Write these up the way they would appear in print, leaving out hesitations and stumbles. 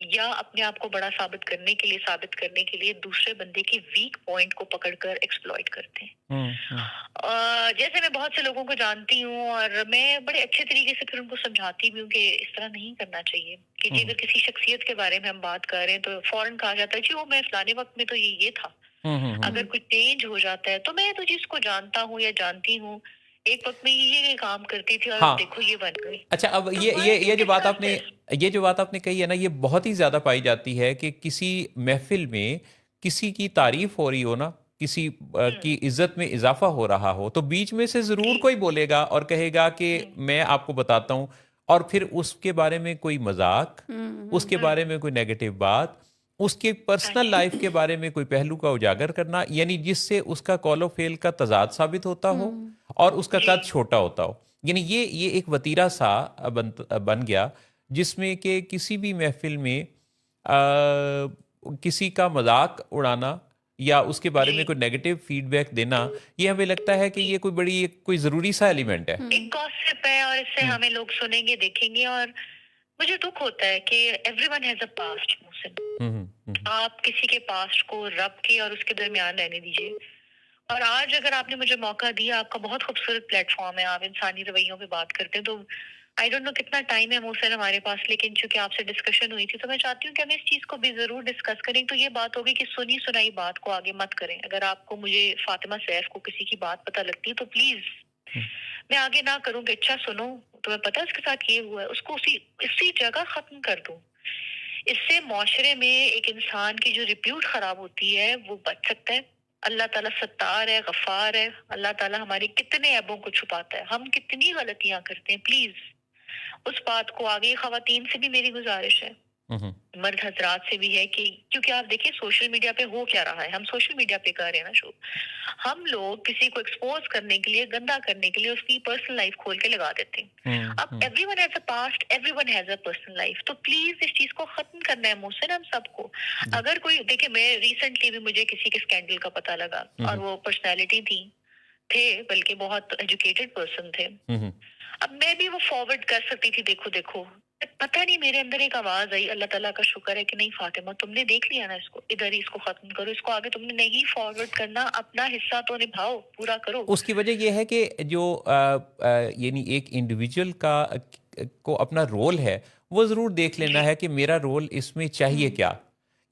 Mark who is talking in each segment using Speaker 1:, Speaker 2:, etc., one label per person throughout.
Speaker 1: یا اپنے آپ کو بڑا ثابت کرنے کے لیے دوسرے بندے کے ویک پوائنٹ کو پکڑ کر ایکسپلوئٹ کرتے ہیں. جیسے میں بہت سے لوگوں کو جانتی ہوں اور میں بڑے اچھے طریقے سے پھر ان کو سمجھاتی بھی ہوں کہ اس طرح نہیں کرنا چاہیے کہ جی اگر کسی شخصیت کے بارے میں ہم بات کر رہے ہیں تو فوراً کہا جاتا ہے جی وہ میں فلانے وقت میں تو یہ تھا. اگر کوئی چینج ہو جاتا ہے تو میں تو جس کو جانتا ہوں یا جانتی ہوں ایک وقت میں یہ کام کرتی تھی اور اب دیکھو یہ بن گئی.
Speaker 2: اچھا اب یہ جو بات آپ نے کہی ہے نا یہ بہت ہی زیادہ پائی جاتی ہے کہ کسی محفل میں کسی کی تعریف ہو رہی ہو نا, کسی کی عزت میں اضافہ ہو رہا ہو تو بیچ میں سے ضرور کوئی بولے گا اور کہے گا کہ میں آپ کو بتاتا ہوں, اور پھر اس کے بارے میں کوئی مذاق, اس کے بارے میں کوئی نیگیٹو بات, اس کے پرسنل لائف کے بارے میں کوئی پہلو کا اجاگر کرنا, یعنی جس سے اس کا قول و فعل کا تضاد ثابت ہوتا ہو اور اس کا قد چھوٹا ہوتا ہو. یعنی یہ ایک وتیرہ سا بن گیا جس میں کہ کسی بھی محفل میں کسی کا مذاق اڑانا یا اس کے بارے میں کوئی نیگیٹو فیڈ بیک دینا, یہ ہمیں لگتا ہے کہ یہ کوئی ضروری سا ایلیمنٹ ہے.
Speaker 1: ایک گوسپ ہے اور اس سے ہمیں لوگ سنیں گے دیکھیں گے, اور مجھے دکھ ہوتا ہے کہ every one has a past. آپ کسی کے پاسٹ کو رب کے اور اس کے درمیان رہنے دیجیے. اور آج اگر آپ نے مجھے موقع دیا, آپ کا بہت خوبصورت پلیٹ فارم ہے, آپ انسانی رویوں پہ بات کرتے ہیں, تو آئی ڈونٹ نو کتنا ٹائم ہے محسن ہمارے پاس, لیکن چونکہ آپ سے ڈسکشن ہوئی تھی تو میں چاہتی ہوں کہ ہم اس چیز کو بھی ضرور ڈسکس کریں. تو یہ بات ہوگی کہ سنی سنائی بات کو آگے مت کریں. اگر آپ کو مجھے فاطمہ سیف کو کسی کی بات پتہ لگتی ہے تو پلیز میں آگے نہ کروں کہ اچھا سنو تمہیں پتہ اس کے ساتھ یہ ہوا ہے, اس کو اسی جگہ ختم کر دوں. اس سے معاشرے میں ایک انسان کی جو ریپیوٹ خراب ہوتی ہے وہ بچ سکتا ہے. اللہ تعالیٰ ستار ہے, غفار ہے. اللہ تعالیٰ ہماری کتنے عیبوں کو چھپاتا ہے, ہم کتنی غلطیاں کرتے ہیں. پلیز اس بات کو آگے, خواتین سے بھی میری گزارش ہے, مرد حضرات سے بھی ہے, کہ کیونکہ آپ دیکھیں سوشل میڈیا پہ ہو کیا رہا ہے. ہم سوشل میڈیا پہ کر رہے ہیں نا شو, ہم لوگ کسی کو ایکسپوز کرنے کے لیے, گندا کرنے کے لیے اس کی پرسنل لائف کھول کے لگا دیتے ہیں. اب every one has a past, every one has a personal life. تو پلیز اس چیز کو ختم کرنا ہے محسن ہم سب کو. اگر کوئی دیکھیں, میں ریسنٹلی بھی مجھے کسی کے اسکینڈل کا پتہ لگا اور وہ پرسنالٹی تھے بلکہ بہت ایجوکیٹڈ پرسن تھے. اب میں بھی وہ فارورڈ کر سکتی تھی, دیکھو پتہ نہیں میرے اندر ایک آواز آئی, اللہ تعالیٰ کا شکر ہے کہ نہیں فاطمہ تم نے دیکھ لیا نا اس کو, ادھر ہی اس کو ختم کرو, اس کو آگے تم نے نہیں فارورڈ کرنا, اپنا حصہ تو نبھاؤ, پورا کرو.
Speaker 2: اس کی وجہ یہ ہے کہ جو یعنی ایک انڈیویجول کو اپنا رول ہے وہ ضرور دیکھ لینا ہے کہ میرا رول اس میں چاہیے کیا.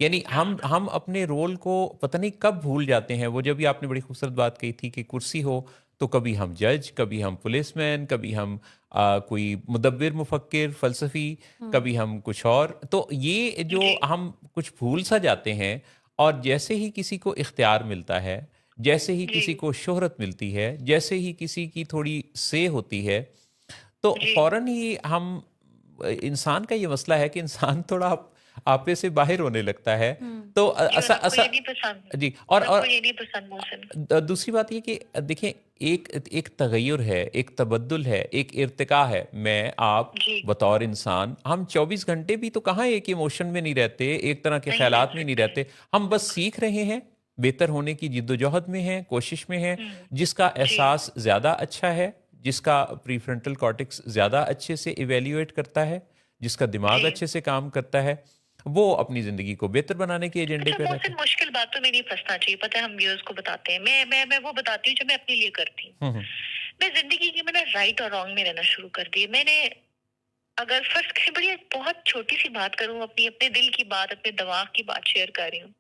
Speaker 2: یعنی ہم اپنے رول کو پتہ نہیں کب بھول جاتے ہیں. وہ جب بھی آپ نے بڑی خوبصورت بات کہی تھی کہ کرسی ہو تو کبھی ہم جج, کبھی ہم پولیس مین, کبھی ہم کوئی مدبر مفکر فلسفی, کبھی ہم کچھ اور. تو یہ جو ہم کچھ بھول سا جاتے ہیں, اور جیسے ہی کسی کو اختیار ملتا ہے, جیسے ہی کسی کو شہرت ملتی ہے, جیسے ہی کسی کی تھوڑی سے ہوتی ہے, تو فوراً ہی ہم, انسان کا یہ مسئلہ ہے کہ انسان تھوڑا آپے سے باہر ہونے لگتا ہے. تو جی, اور دوسری بات یہ کہ دیکھیں ایک تغیر ہے, ایک تبدل ہے, ایک ارتقاء ہے. میں آپ بطور انسان, ہم 24 گھنٹے بھی تو کہاں ایک ایموشن میں نہیں رہتے, ایک طرح کے خیالات میں نہیں رہتے. ہم بس سیکھ رہے ہیں, بہتر ہونے کی جد و جہد میں ہیں, کوشش میں ہیں. جس کا احساس زیادہ اچھا ہے, جس کا پری فرنٹل کارٹیکس زیادہ اچھے سے ایویلیویٹ کرتا ہے, جس کا دماغ اچھے سے کام کرتا ہے, وہ اپنی زندگی کو بہتر بنانے کے ایجنڈے پہ رہتے ہیں.
Speaker 1: مشکل باتوں میں نہیں پھنسنا چاہیے. پتہ ہے ہم ویورز کو بتاتے ہیں, میں وہ بتاتی ہوں جو میں اپنے لیے کرتی ہوں. میں زندگی کی, میں نے رائٹ اور رانگ میں رہنا شروع کر دی. میں نے اگر فرض کریں, بڑی بہت چھوٹی سی بات کروں, اپنے دل کی بات, اپنے دماغ کی بات شیئر کر رہی ہوں.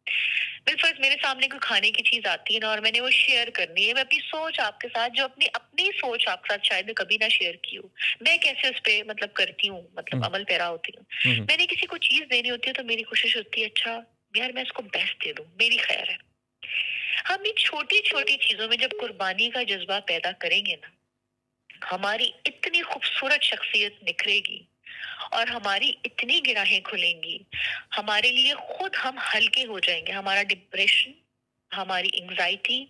Speaker 1: بالفرض میرے سامنے کوئی کھانے کی چیز آتی ہے نا, اور میں نے وہ شیئر کرنی ہے, میں اپنی سوچ آپ کے ساتھ, جو اپنی سوچ آپ کے ساتھ شاید میں کبھی نہ شیئر کی ہوں, میں کیسے اس پہ کرتی ہوں, عمل پیرا ہوتی ہوں. میں نے کسی کو چیز دینی ہوتی ہے تو میری کوشش ہوتی ہے, اچھا یار میں اس کو بیسٹ دے دوں, میری خیر ہے. ہم ان چھوٹی چھوٹی چیزوں میں جب قربانی کا جذبہ پیدا کریں گے نا, ہماری اتنی خوبصورت شخصیت نکھرے گی اور ہماری اتنی گراہیں کھلیں گی, ہمارے لیے خود ہم ہلکے ہو جائیں گے. ہمارا ڈپریشن, ہماری انگزائٹی,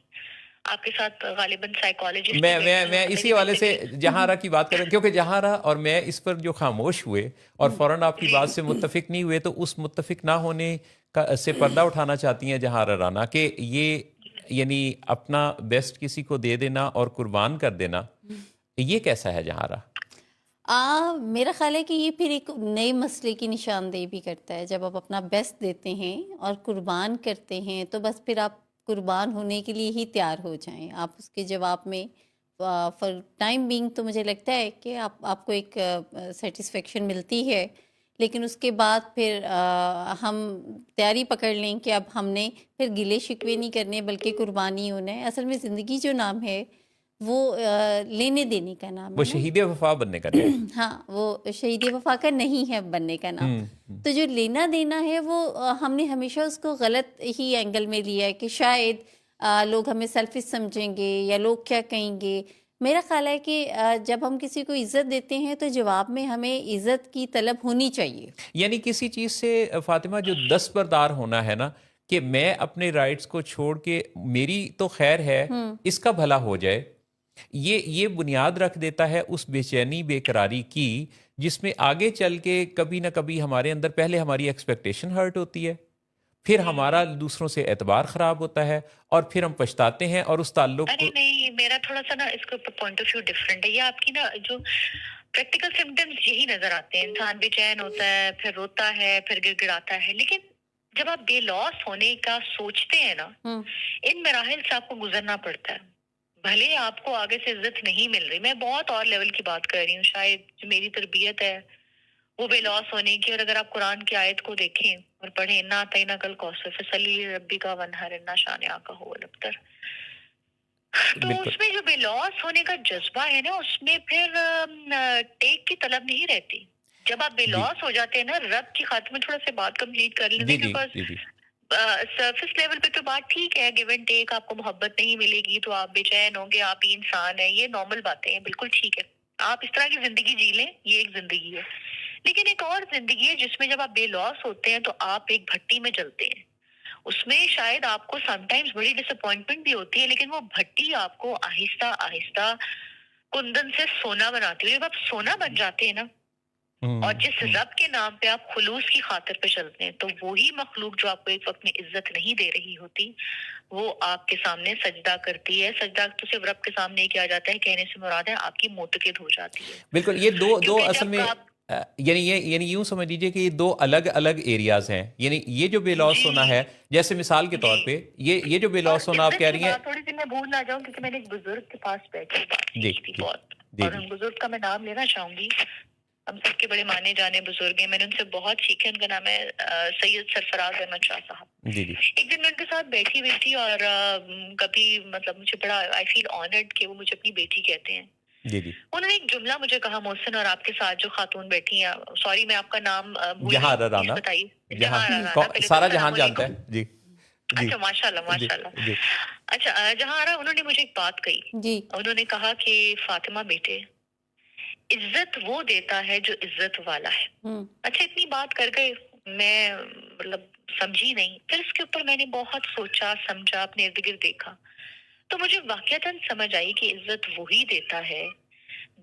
Speaker 1: آپ کے ساتھ غالباً سائیکالوجسٹ,
Speaker 2: میں اسی حوالے سے جہاں کی بات کروں, کیونکہ جہاں اور میں اس پر جو خاموش ہوئے اور فوراً آپ کی بات سے متفق نہیں ہوئے, تو اس متفق نہ ہونے سے پردہ اٹھانا چاہتی ہیں جہاں رانا, کہ یہ یعنی اپنا بیسٹ کسی کو دے دینا اور قربان کر دینا, یہ کیسا ہے جہاں؟
Speaker 3: میرا خیال ہے کہ یہ پھر ایک نئے مسئلے کی نشاندہی بھی کرتا ہے. جب آپ اپنا بیسٹ دیتے ہیں اور قربان کرتے ہیں تو بس پھر آپ قربان ہونے کے لیے ہی تیار ہو جائیں. آپ اس کے جواب میں فار ٹائم بینگ تو مجھے لگتا ہے کہ آپ کو ایک سیٹسفیکشن ملتی ہے، لیکن اس کے بعد پھر ہم تیاری پکڑ لیں کہ اب ہم نے پھر گلے شکوے نہیں کرنے بلکہ قربانی ہونا ہے. اصل میں زندگی جو نام ہے وہ لینے دینے کا نام
Speaker 2: وہ
Speaker 3: ہے نا.
Speaker 2: شہید وفا بننے کا نہیں.
Speaker 3: ہاں، وہ شہید وفا کا نہیں ہے بننے کا نام. تو جو لینا دینا ہے وہ ہم نے ہمیشہ اس کو غلط ہی اینگل میں لیا ہے کہ شاید لوگ ہمیں سیلفش سمجھیں گے یا لوگ کیا کہیں گے. میرا خیال ہے کہ جب ہم کسی کو عزت دیتے ہیں تو جواب میں ہمیں عزت کی طلب ہونی چاہیے.
Speaker 2: یعنی کسی چیز سے فاطمہ جو دستبردار ہونا ہے نا، کہ میں اپنے رائٹس کو چھوڑ کے میری تو خیر ہے اس کا بھلا ہو جائے، یہ بنیاد رکھ دیتا ہے اس بے چینی بے قراری کی، جس میں آگے چل کے کبھی نہ کبھی ہمارے اندر پہلے ہماری ایکسپیکٹیشن ہرٹ ہوتی ہے، پھر ہمارا دوسروں سے اعتبار خراب ہوتا ہے، اور پھر ہم پچھتاتے ہیں اور اس تعلق
Speaker 1: ارے نہیں، میرا تھوڑا سا نا اس کے اوپر پوائنٹ آف ویو ڈفرینٹ ہے. یہ آپ کی نا جو پریکٹیکل سمٹمز یہی نظر آتے ہیں. انسان بے چین ہوتا ہے، پھر روتا ہے، پھر گڑ گڑاتا ہے. لیکن جب آپ بے لوس ہونے کا سوچتے ہیں نا، ان مراحل سے آپ کو گزرنا پڑتا ہے. بھلے آپ کو آگے سے عزت نہیں مل رہی، میں بہت اور لیول کی بات کر رہی ہوں، شاید جو میری تربیت ہے وہ بے لوس ہونے کی. اور اگر آپ قرآن کی آیت کو دیکھیں اور پڑھیں، انا اعطیناک الکوثر فصلی لربک وانحر ان شانئک هو الابتر، تو اس میں جو بے لوس ہونے کا جذبہ ہے نا، اس میں پھر ٹیک کی طلب نہیں رہتی. جب آپ بے لوس ہو جاتے ہیں نا، رب کی خاطر میں تھوڑا سا بات کمپلیٹ کر لیتے ہیں، بیکاز سرفس لیول پہ تو بات ٹھیک ہے، گیو اینڈ ٹیک، آپ کو محبت نہیں ملے گی تو آپ بے چین ہوں گے، آپ ہی انسان ہیں، یہ نارمل باتیں ہیں، بالکل ٹھیک ہے. آپ اس طرح کی زندگی جی لیں، یہ ایک زندگی ہے. لیکن ایک اور زندگی ہے جس میں جب آپ بے لوس ہوتے ہیں تو آپ ایک بھٹی میں جلتے ہیں. اس میں شاید آپ کو سم ٹائمز بڑی ڈس اپوائنٹمنٹ بھی ہوتی ہے، لیکن وہ بھٹی آپ کو آہستہ آہستہ کندن سے سونا بناتی ہے. جب آپ سونا بن جاتے ہیں نا، اور جس رب کے نام پہ آپ خلوص کی خاطر پہ چلتے ہیں، تو وہی مخلوق جو آپ کو ایک وقت میں عزت نہیں دے رہی ہوتی، وہ آپ کے سامنے سجدہ کرتی ہے. سجدہ تو صرف رب کے سامنے ہی کیا جاتا ہے، کہنے سے مراد ہے آپ کی معتقد ہو جاتی ہے.
Speaker 2: بالکل. یہ دو اصل میں یعنی یوں سمجھ لیجئے کہ یہ دو الگ الگ ایریاز ہیں. یعنی یہ جو بے لوس ہونا ہے، جیسے مثال کے طور پہ یہ جو بے لوس ہونا آپ کہہ رہی ہیں،
Speaker 1: تھوڑی سی میں بھول نہ جاؤں کیونکہ میں نے ایک بزرگ کے پاس بیٹھی بات کی تھی بہت، اور ان بزرگ کا میں نام لینا چاہوں گی، ہم سب کے بڑے مانے جانے بزرگ ہیں، میں نے ان سے بہت سیکھے. ان کا نام ہے سید سرفراز احمد شاہ صاحب. ایک دن میں ان کے ساتھ بیٹھی ہوئی تھی، اور کبھی مطلب مجھے بڑا آئی فیل آنرڈ کہ وہ مجھے اپنی بیٹی کہتے ہیں. انہوں نے ایک جملہ مجھے کہا، محسن، اور آپ کے ساتھ جو خاتون بیٹھی ہیں، سوری میں آپ کا نام بھول گئی، بتائیے.
Speaker 2: سارا جہان جانتا ہے. جی.
Speaker 1: اچھا، ماشاء اللہ ماشاء اللہ. اچھا، جہاں آ رہا، انہوں نے مجھے ایک بات کہی. انہوں نے کہا کہ فاطمہ بیٹے، عزت وہ دیتا ہے جو عزت والا ہے. اچھا، اتنی بات کر گئے، میں مطلب سمجھی نہیں. پھر اس کے اوپر میں نے بہت سوچا سمجھا، اپنے ارد گرد دیکھا، تو مجھے واقعتاً سمجھ آئی کہ عزت وہی دیتا ہے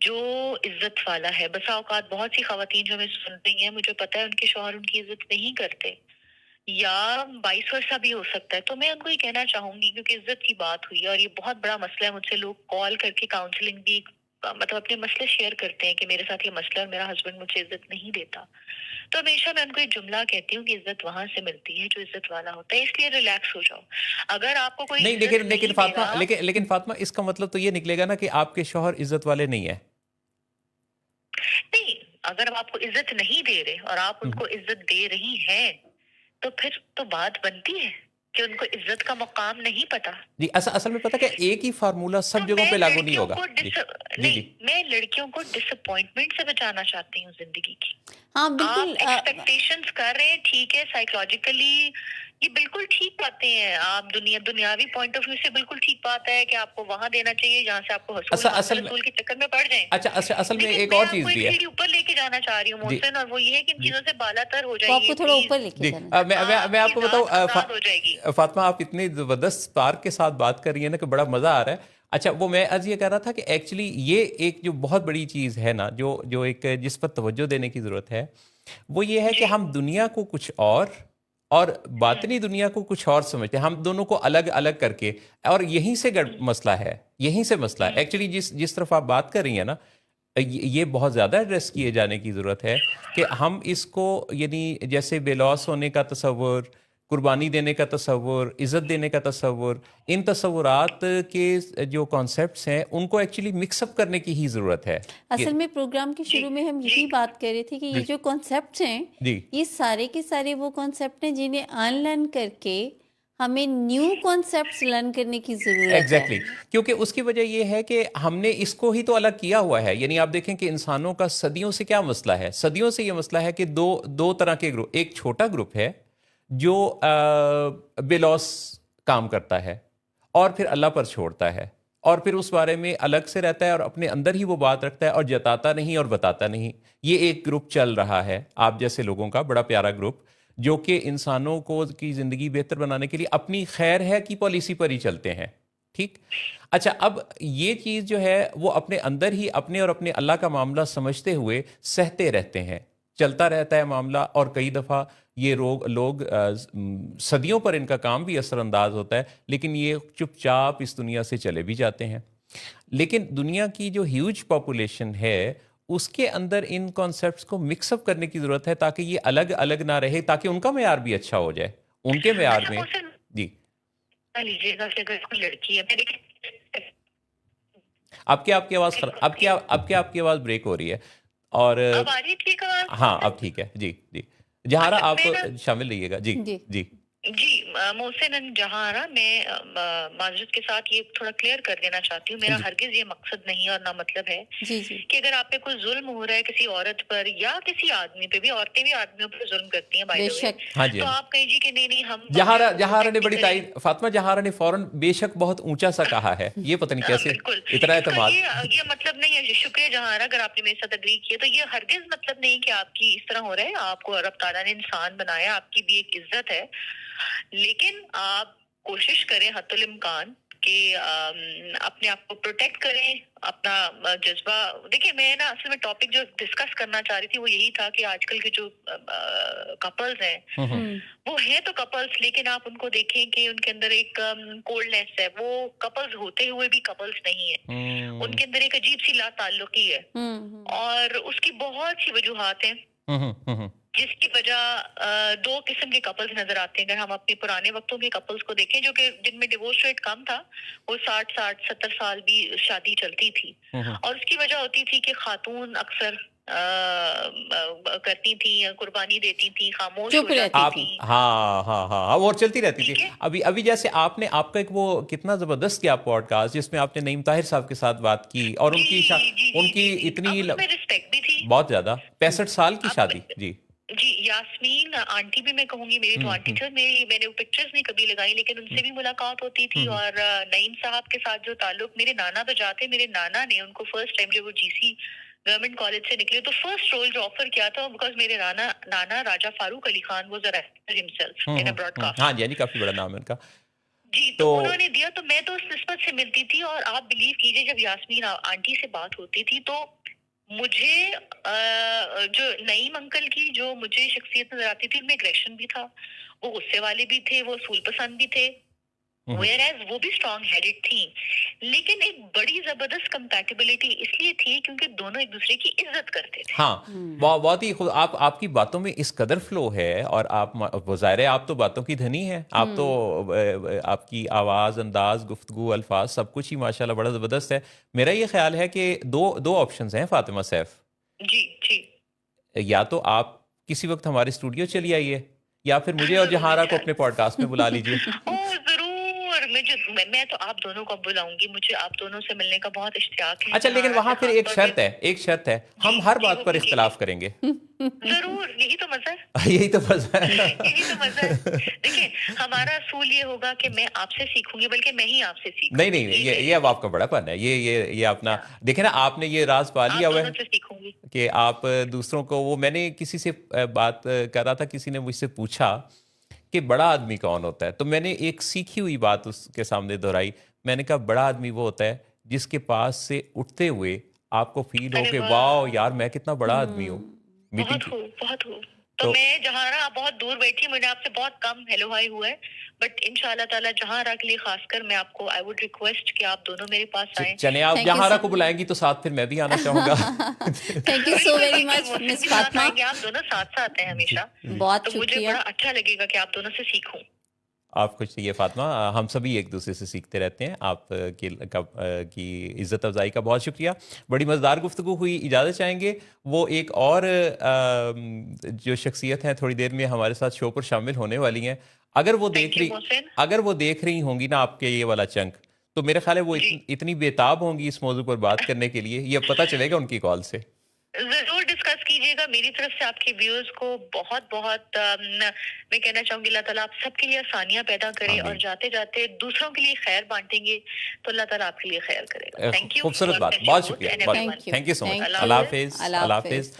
Speaker 1: جو عزت والا ہے. بسا اوقات بہت سی خواتین جو ہمیں سن رہی ہیں، مجھے پتا ہے ان کے شوہر ان کی عزت نہیں کرتے، یا وائس ورسا بھی ہو سکتا ہے. تو میں ان کو یہ کہنا چاہوں گی، کیونکہ عزت کی بات ہوئی ہے اور یہ بہت بڑا مسئلہ ہے. مجھ سے لوگ کال کر کے کاؤنسلنگ بھی مطلب اپنے مسئلے شیئر کرتے ہیں کہ میرے ساتھ یہ مسئلہ ہے اور میرا ہسبینڈ مجھے عزت نہیں دیتا. تو ہمیشہ میں ان کو ایک جملہ کہتی ہوں کہ عزت وہاں سے ملتی ہے جو عزت والا ہوتا ہے. اس لیے ریلیکس ہو جاؤ. اگر آپ کو کوئی
Speaker 2: نہیں، لیکن فاطمہ اس کا مطلب تو یہ نکلے گا نا کہ آپ کے شوہر عزت والے نہیں ہیں.
Speaker 1: نہیں، اگر آپ کو عزت نہیں دے رہے اور آپ ان کو عزت دے رہی ہیں، تو پھر تو بات بنتی ہے کہ ان کو عزت کا مقام نہیں پتا.
Speaker 2: جی، اصل میں پتا کہ ایک ہی فارمولا سب جگہوں پہ لاگو نہیں ہوگا.
Speaker 1: نہیں، میں لڑکیوں کو ڈس اپوائنٹمنٹ سے بچانا چاہتی ہوں زندگی کی.
Speaker 3: ہاں بالکل.
Speaker 1: آپ ایکسپیکٹیشنز کر رہے ہیں، ٹھیک ہے، سائیکولوجیکلی یہ بالکل ٹھیک باتیں ہیں. آپ دنیاوی پوائنٹ آف ویو سے بالکل ٹھیک بات ہے کہ آپ کو وہاں دینا چاہیے جہاں سے آپ کو حصول کے چکر میں پڑ جائیں.
Speaker 2: اچھا، اصل میں ایک اور چیز بھی ہے.
Speaker 1: سیڑھی اوپر لے کے جانا چاہ رہی ہوں محسن، اور وہ یہ ہے کہ ان چیزوں سے بالا تر ہو جائے گی.
Speaker 3: آپ کو تھوڑا اوپر لے کے جانا.
Speaker 2: میں آپ کو بتاؤں فاطمہ، آپ اتنی زبردست پارک کے ساتھ بات کر رہی ہیں نا کہ بڑا مزہ آ رہا ہے. اچھا، وہ میں عرض یہ کہہ رہا تھا کہ ایکچولی یہ ایک جو بہت بڑی چیز ہے نا، جو ایک جس پر توجہ دینے کی ضرورت ہے، وہ یہ ہے کہ ہم دنیا کو کچھ اور باطنی دنیا کو کچھ اور سمجھتے ہیں. ہم دونوں کو الگ الگ کر کے، اور یہیں سے مسئلہ ہے. ایکچولی جس طرف آپ بات کر رہی ہیں نا، یہ بہت زیادہ ایڈریس کیے جانے کی ضرورت ہے کہ ہم اس کو یعنی جیسے بے لوث ہونے کا تصور، قربانی دینے کا تصور، عزت دینے کا تصور، ان تصورات کے جو کانسیپٹس ہیں ان کو ایکچولی مکس اپ کرنے کی ہی ضرورت ہے.
Speaker 3: اصل میں پروگرام کے شروع میں ہم یہی بات کر رہے تھے کہ یہ جو کانسیپٹس ہیں
Speaker 2: جی
Speaker 3: یہ سارے کے سارے وہ کانسیپٹ ہیں جنہیں ان لرن کر کے ہمیں نیو کانسیپٹس لرن کرنے کی ضرورت ہے.
Speaker 2: ایگزیکٹلی کیونکہ اس کی وجہ یہ ہے کہ ہم نے اس کو ہی تو الگ کیا ہوا ہے. یعنی آپ دیکھیں کہ انسانوں کا صدیوں سے کیا مسئلہ ہے، صدیوں سے یہ مسئلہ ہے کہ دو طرح کے گروپ، ایک چھوٹا گروپ ہے جو بے لوث کام کرتا ہے اور پھر اللہ پر چھوڑتا ہے اور پھر اس بارے میں الگ سے رہتا ہے اور اپنے اندر ہی وہ بات رکھتا ہے اور جتاتا نہیں اور بتاتا نہیں. یہ ایک گروپ چل رہا ہے آپ جیسے لوگوں کا، بڑا پیارا گروپ جو کہ انسانوں کو کی زندگی بہتر بنانے کے لیے اپنی خیر ہے کی پالیسی پر ہی چلتے ہیں. ٹھیک، اچھا اب یہ چیز جو ہے وہ اپنے اندر ہی اپنے اور اپنے اللہ کا معاملہ سمجھتے ہوئے سہتے رہتے ہیں، چلتا رہتا ہے معاملہ، اور کئی دفعہ یہ لوگ صدیوں پر ان کا کام بھی اثر انداز ہوتا ہے، لیکن یہ چپ چاپ اس دنیا سے چلے بھی جاتے ہیں. لیکن دنیا کی جو ہیوج پاپولیشن ہے اس کے اندر ان کانسیپٹس کو مکس اپ کرنے کی ضرورت ہے تاکہ یہ الگ الگ نہ رہے، تاکہ ان کا معیار بھی اچھا ہو جائے. ان کے معیار میں جی
Speaker 1: لیجیے گا کہ اگر کوئی لڑکی ہے،
Speaker 2: آپ کی آواز آپ کی آواز بریک ہو رہی ہے اور
Speaker 1: اب آ رہی ٹھیک آواز؟
Speaker 2: ہاں اب ٹھیک ہے. جی جی جہارا آپ شامل رہیے گا. جی جی
Speaker 1: جی محسن جہاں میں معذرت کے ساتھ یہ تھوڑا کلیئر کر دینا چاہتی ہوں، میرا ہرگز یہ مقصد نہیں اور نہ مطلب ہے کہ اگر آپ پہ کوئی ظلم ہو رہا ہے کسی عورت پر یا کسی آدمی پہ بھی، عورتیں بھی آدمیوں پر ظلم کرتی ہیں بائی دی وے، تو آپ کہیں جی کہ نہیں ہم
Speaker 2: جہارا نے بڑی تائید، فاطمہ جہارا نے فوراً بے شک بہت اونچا سا کہا ہے، یہ پتہ نہیں کیسے اتنا اعتماد.
Speaker 1: یہ مطلب نہیں ہے. شکریہ جہارا، اگر آپ نے میرے ساتھ اگری کیا تو یہ ہرگز مطلب نہیں کہ آپ کی اس طرح ہو رہا ہے. آپ کو رب تعالیٰ نے انسان بنایا، آپ کی بھی ایک عزت ہے، لیکن آپ کوشش کریں حتی الامکان کہ اپنے آپ کو پروٹیکٹ کریں، اپنا جذبہ. دیکھیں میں نا اصل میں ٹاپک جو ڈسکس کرنا چاہ رہی تھی وہ یہی تھا کہ آج کل کے جو کپلز ہیں وہ ہیں تو کپلز، لیکن آپ ان کو دیکھیں کہ ان کے اندر ایک کولڈنیس ہے. وہ کپلز ہوتے ہوئے بھی کپلز نہیں ہیں، ان کے اندر ایک عجیب سی لا تعلقی ہے، اور اس کی بہت سی وجوہات ہیں جس کی وجہ دو قسم کے کپلز نظر آتے ہیں. اگر ہم اپنے پرانے وقتوں کے کپلز کو دیکھیں جو کہ جن میں ڈیورس ریٹ کم تھا، وہ 60-70 سال بھی شادی چلتی تھی، اور اس کی وجہ ہوتی تھی کہ خاتون اکثر کرتی تھی، قربانی دیتی تھی، خاموش ہو جاتی تھی.
Speaker 2: ہاں اور چلتی رہتی تھی. ابھی جیسے آپ کا ایک وہ کتنا زبردست کیا پوڈ کاسٹ جس میں آپ نے نعیم طاہر صاحب کے ساتھ بات کی، اور ان کی اتنی
Speaker 1: رسپیکٹ بھی تھی،
Speaker 2: بہت زیادہ 65 سال کی شادی.
Speaker 1: جی یاسمین آنٹی بھی میں کہوں گی، میری تو آنٹی تھی، میں نے وہ پکچرز نہیں کبھی لگائی، لیکن ان سے بھی ملاقات ہوتی تھی. اور نعیم صاحب کے ساتھ جو تعلق، میرے نانا بجاتے، میرے نانا نے ان کو فرسٹ ٹائم جب وہ جی سی گورنمنٹ کالج سے نکلے تو فرسٹ رول جو آفر کیا تھا، بیکاز میرے نانا راجہ فاروق علی خان وہ ذرا himself in a broadcast.
Speaker 2: ہاں یعنی کافی بڑا نام ہے ان کا.
Speaker 1: جی تو انہوں نے دیا، تو میں تو اس نسبت سے ملتی تھی. اور آپ بلیو کیجیے جب یاسمین آنٹی سے بات ہوتی تھی تو مجھے جو نعیم انکل کی جو مجھے شخصیت نظر آتی تھی، ان میں اگریشن بھی تھا، وہ غصے والے بھی تھے، وہ اصول پسند بھی تھے، ویئر وہ بھی اسٹرانگ ہیڈڈ تھیں. لیکن ایک بڑی زبردست کمپیٹیبلٹی اس لیے تھی کیونکہ دونوں ایک دوسرے کی عزت کرتے تھے.
Speaker 2: ہاں بہت ہی آپ کی باتوں میں اس قدر فلو ہے، اور آپ ظاہر ہے آپ تو باتوں کی دھنی ہیں، آپ تو آپ کی آواز، انداز، گفتگو، الفاظ سب کچھ ہی ماشاءاللہ بڑا زبردست ہے. میرا یہ خیال ہے کہ دو آپشنز ہیں فاطمہ سیف.
Speaker 1: جی جی،
Speaker 2: یا تو آپ کسی وقت ہمارے اسٹوڈیو چلی آئیے، یا پھر مجھے اور جہارا کو اپنے پوڈ کاسٹ میں بلا لیجیے.
Speaker 1: میں تو آپ دونوں کو بلاؤں گی، مجھے آپ دونوں سے ملنے کا بہت اشتیاق ہے.
Speaker 2: اچھا لیکن وہاں پھر ایک شرط ہے، ہم ہر بات پر اختلاف کریں گے.
Speaker 1: ضرور، یہی تو مزہ ہے.
Speaker 2: یہی تو مزہ ہے.
Speaker 1: یہی تو مزہ ہے. دیکھیں ہمارا اصول یہ ہوگا کہ میں آپ سے سیکھوں گی، بلکہ میں ہی آپ سے سیکھوں.
Speaker 2: نہیں یہ اب آپ کا بڑا پن ہے. یہ اپنا دیکھیں نا، آپ نے یہ راز پا لیا ہوا ہے کہ آپ دوسروں کو، وہ میں نے کسی سے بات کر رہا تھا، کسی نے مجھ سے پوچھا کہ بڑا آدمی کون ہوتا ہے، تو میں نے ایک سیکھی ہوئی بات اس کے سامنے دہرائی. میں نے کہا بڑا آدمی وہ ہوتا ہے جس کے پاس سے اٹھتے ہوئے آپ کو فیل ہو کہ واو یار میں کتنا بڑا آدمی ہوں.
Speaker 1: بہت ہو. تو میں جہاں آپ بہت دور بیٹھی، مجھے آپ سے بہت کم ہیلو ہائی ہوا ہے، بٹ انشاءاللہ تعالیٰ جہاں کے لیے خاص کر میں آپ کو آئی ووڈ ریکویسٹ کہ آپ دونوں میرے پاس آئیں.
Speaker 2: چلیں آپ
Speaker 3: Thank you
Speaker 2: جہاں
Speaker 3: so
Speaker 2: کو بلائیں گی تو ساتھ پھر میں بھی آنا چاہوں گا.
Speaker 3: Thank you so very much miss Fatima.
Speaker 1: آئیں گے آپ دونوں ساتھ ساتھ ہیں ہمیشہ,
Speaker 3: بہت
Speaker 1: تو مجھے
Speaker 3: شکریہ.
Speaker 1: بڑا اچھا لگے گا کہ آپ دونوں سے سیکھوں.
Speaker 2: آپ کچھ چاہیے فاطمہ, ہم سبھی ایک دوسرے سے سیکھتے رہتے ہیں. آپ کی عزت افزائی کا بہت شکریہ. بڑی مزیدار گفتگو ہوئی. اجازت چاہیں گے وہ ایک اور جو شخصیت ہیں تھوڑی دیر میں ہمارے ساتھ شو پر شامل ہونے والی ہیں, اگر وہ دیکھ رہی ہوں گی نا آپ کے یہ والا چنک, تو میرے خیال ہے وہ اتنی بےتاب ہوں گی اس موضوع پر بات کرنے کے لیے, یہ پتہ چلے گا ان کی کال سے.
Speaker 1: ضرور ڈسکس کیجیے گا. میری طرف سے آپ کے ویورز کو بہت بہت میں کہنا چاہوں گی اللہ تعالیٰ آپ سب کے لیے آسانیاں پیدا کرے, اور جاتے جاتے دوسروں کے لیے خیر بانٹیں گے تو اللہ تعالیٰ آپ کے لیے خیر کرے گا. Thank you.
Speaker 2: خوبصورت بات, بہت شکریہ. تھینک یو سو مچ. اللہ حافظ. اللہ حافظ.